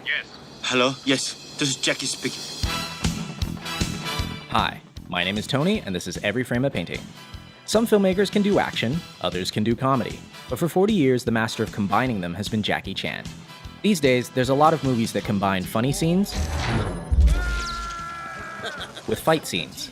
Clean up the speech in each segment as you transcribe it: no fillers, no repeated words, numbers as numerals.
Yes. Hello? Yes, this is Jackie speaking. Hi, my name is Tony, and this is Every Frame a Painting. Some filmmakers can do action, others can do comedy, but for 40 years, the master of combining them has been Jackie Chan. These days, there's a lot of movies that combine funny scenes with fight scenes.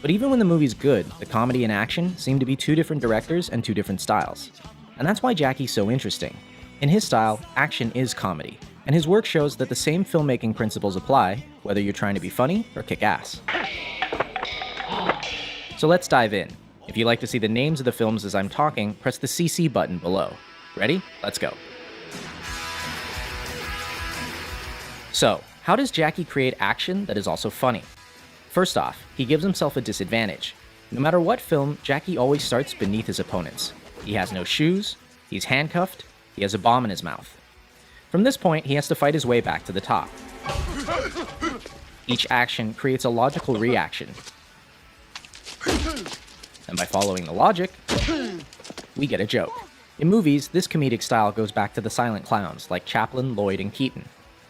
But even when the movie's good, the comedy and action seem to be two different directors and two different styles. And that's why Jackie's so interesting. In his style, action is comedy, and his work shows that the same filmmaking principles apply, whether you're trying to be funny or kick ass. So let's dive in. If you'd like to see the names of the films as I'm talking, press the CC button below. Ready? Let's go. So, how does Jackie create action that is also funny? First off, he gives himself a disadvantage. No matter what film, Jackie always starts beneath his opponents. He has no shoes, he's handcuffed, he has a bomb in his mouth. From this point, he has to fight his way back to the top. Each action creates a logical reaction. And by following the logic, we get a joke. In movies, this comedic style goes back to the silent clowns like Chaplin, Lloyd, and Keaton.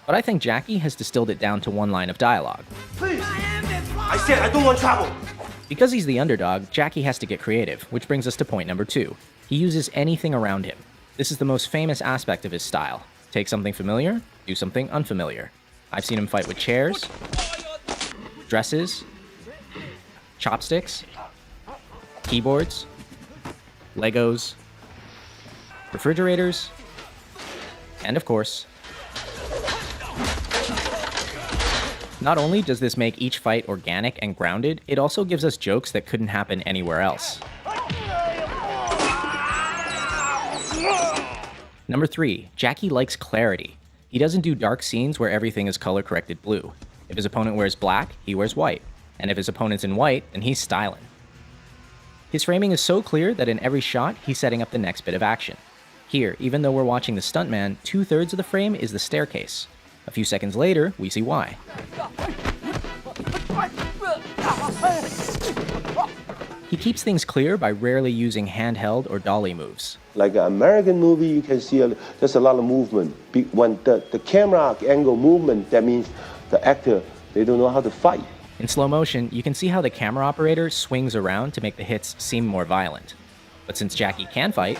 But I think Jackie has distilled it down to one line of dialogue. Please! I said I don't want trouble! Because he's the underdog, Jackie has to get creative, which brings us to point number 2. He uses anything around him. This is the most famous aspect of his style. Take something familiar, do something unfamiliar. I've seen him fight with chairs, dresses, chopsticks, keyboards, Legos, refrigerators, and of course, not only does this make each fight organic and grounded, it also gives us jokes that couldn't happen anywhere else. Number 3, Jackie likes clarity. He doesn't do dark scenes where everything is color-corrected blue. If his opponent wears black, he wears white. And if his opponent's in white, then he's styling. His framing is so clear that in every shot, he's setting up the next bit of action. Here, even though we're watching the stuntman, 2/3 of the frame is the staircase. A few seconds later, we see why. He keeps things clear by rarely using handheld or dolly moves. Like an American movie, you can see there's a lot of movement. When the camera angle movement, that means the actor, they don't know how to fight. In slow motion, you can see how the camera operator swings around to make the hits seem more violent. But since Jackie can fight,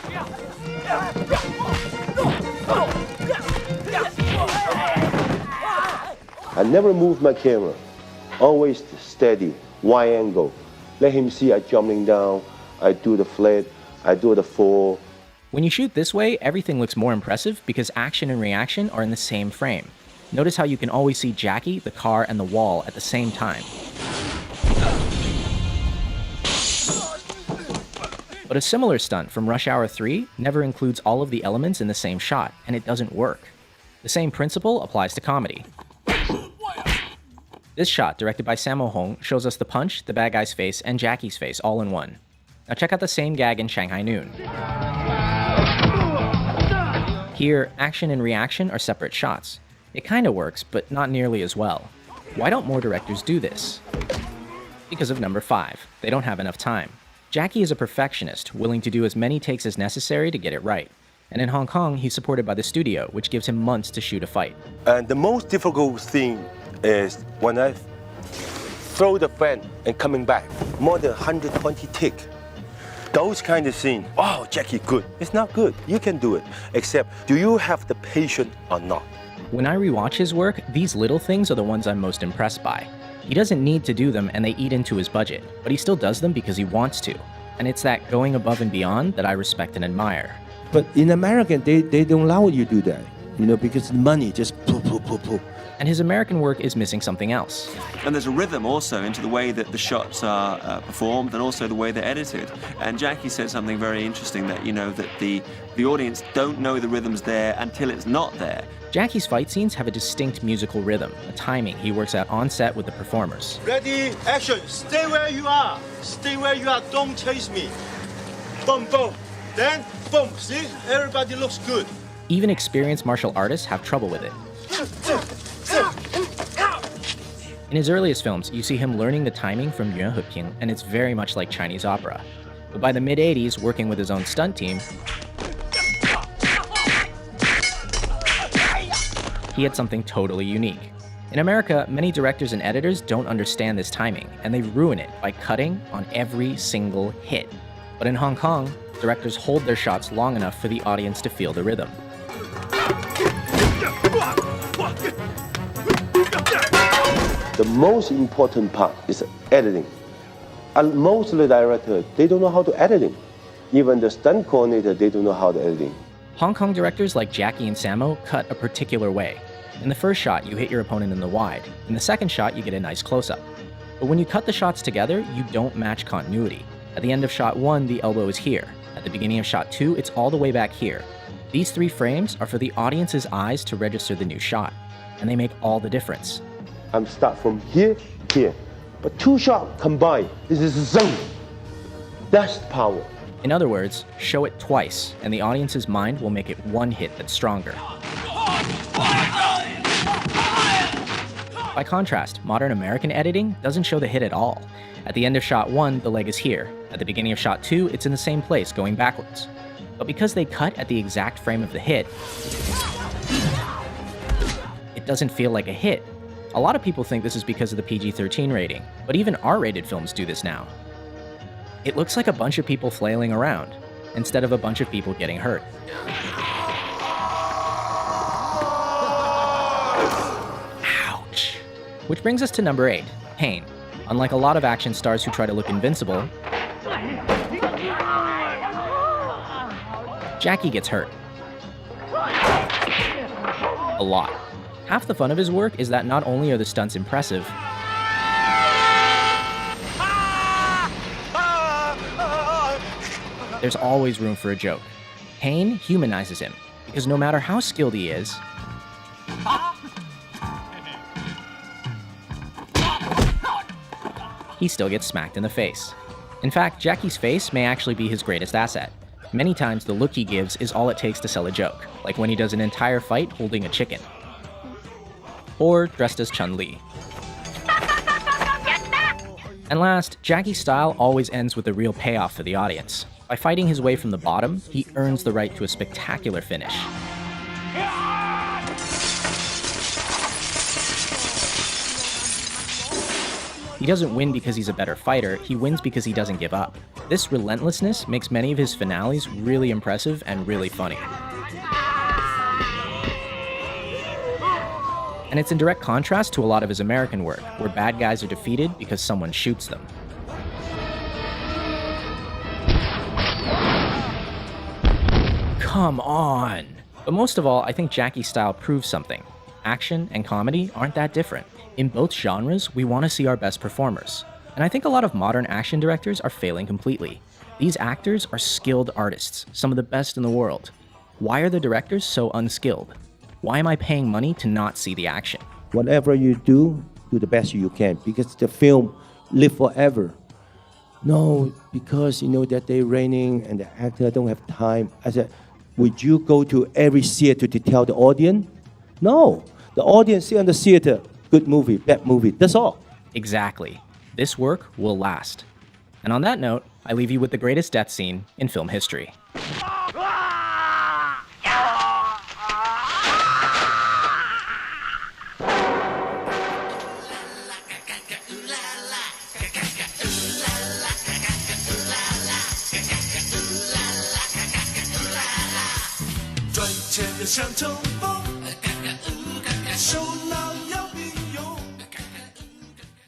I never move my camera. Always steady, wide angle. Let him see I jumping down, I do the flip, I do the fall. When you shoot this way, everything looks more impressive because action and reaction are in the same frame. Notice how you can always see Jackie, the car, and the wall at the same time. But a similar stunt from Rush Hour 3 never includes all of the elements in the same shot, and it doesn't work. The same principle applies to comedy. This shot, directed by Sammo Hung, shows us the punch, the bad guy's face, and Jackie's face all in one. Now check out the same gag in Shanghai Noon. Here, action and reaction are separate shots. It kinda works, but not nearly as well. Why don't more directors do this? Because of number 5. They don't have enough time. Jackie is a perfectionist, willing to do as many takes as necessary to get it right. And in Hong Kong, he's supported by the studio, which gives him months to shoot a fight. And the most difficult thing is when I throw the fan and coming back, more than 120 tick. Those kind of scenes, oh, Jackie, good. It's not good. You can do it. Except, do you have the patience or not? When I rewatch his work, these little things are the ones I'm most impressed by. He doesn't need to do them and they eat into his budget, but he still does them because he wants to. And it's that going above and beyond that I respect and admire. But in America, they don't allow you to do that, because the money just poof, poof, poof, poof. And his American work is missing something else. And there's a rhythm also into the way that the shots are performed and also the way they're edited. And Jackie said something very interesting that, that the audience don't know the rhythm's there until it's not there. Jackie's fight scenes have a distinct musical rhythm, a timing he works out on set with the performers. Ready, action, stay where you are. Stay where you are, don't chase me. Boom, boom. Then, boom, see? Everybody looks good. Even experienced martial artists have trouble with it. In his earliest films, you see him learning the timing from Yuan Heping, and it's very much like Chinese opera. But by the mid-80s, working with his own stunt team, He had something totally unique. In America, many directors and editors don't understand this timing, and they ruin it by cutting on every single hit. But in Hong Kong, directors hold their shots long enough for the audience to feel the rhythm. The most important part is editing. And most of the directors, they don't know how to editing. Even the stunt coordinator, they don't know how to editing. Hong Kong directors like Jackie and Sammo cut a particular way. In the first shot, you hit your opponent in the wide. In the second shot, you get a nice close-up. But when you cut the shots together, you don't match continuity. At the end of shot 1, the elbow is here. At the beginning of shot 2, it's all the way back here. These 3 frames are for the audience's eyes to register the new shot, and they make all the difference. I'm start from here, here. But 2 shots combined, this is zone. That's power. In other words, show it twice, and the audience's mind will make it one hit that's stronger. By contrast, modern American editing doesn't show the hit at all. At the end of shot 1, the leg is here. At the beginning of shot 2, it's in the same place, going backwards. But because they cut at the exact frame of the hit, it doesn't feel like a hit. A lot of people think this is because of the PG-13 rating, but even R-rated films do this now. It looks like a bunch of people flailing around, instead of a bunch of people getting hurt. Ouch. Which brings us to number 8, pain. Unlike a lot of action stars who try to look invincible, Jackie gets hurt. A lot. Half the fun of his work is that not only are the stunts impressive, there's always room for a joke. Pain humanizes him, because no matter how skilled he is, he still gets smacked in the face. In fact, Jackie's face may actually be his greatest asset. Many times the look he gives is all it takes to sell a joke, like when he does an entire fight holding a chicken. Or dressed as Chun-Li. And last, Jackie's style always ends with a real payoff for the audience. By fighting his way from the bottom, he earns the right to a spectacular finish. He doesn't win because he's a better fighter, he wins because he doesn't give up. This relentlessness makes many of his finales really impressive and really funny. And it's in direct contrast to a lot of his American work, where bad guys are defeated because someone shoots them. Come on! But most of all, I think Jackie's style proves something. Action and comedy aren't that different. In both genres, we want to see our best performers. And I think a lot of modern action directors are failing completely. These actors are skilled artists, some of the best in the world. Why are the directors so unskilled? Why am I paying money to not see the action? Whatever you do the best you can, because the film live forever. No, because you know that they're raining and the actor don't have time. I said, would you go to every theater to tell the audience? No, the audience see on the theater, good movie, bad movie, that's all. Exactly. This work will last. And on that note, I leave you with the greatest death scene in film history.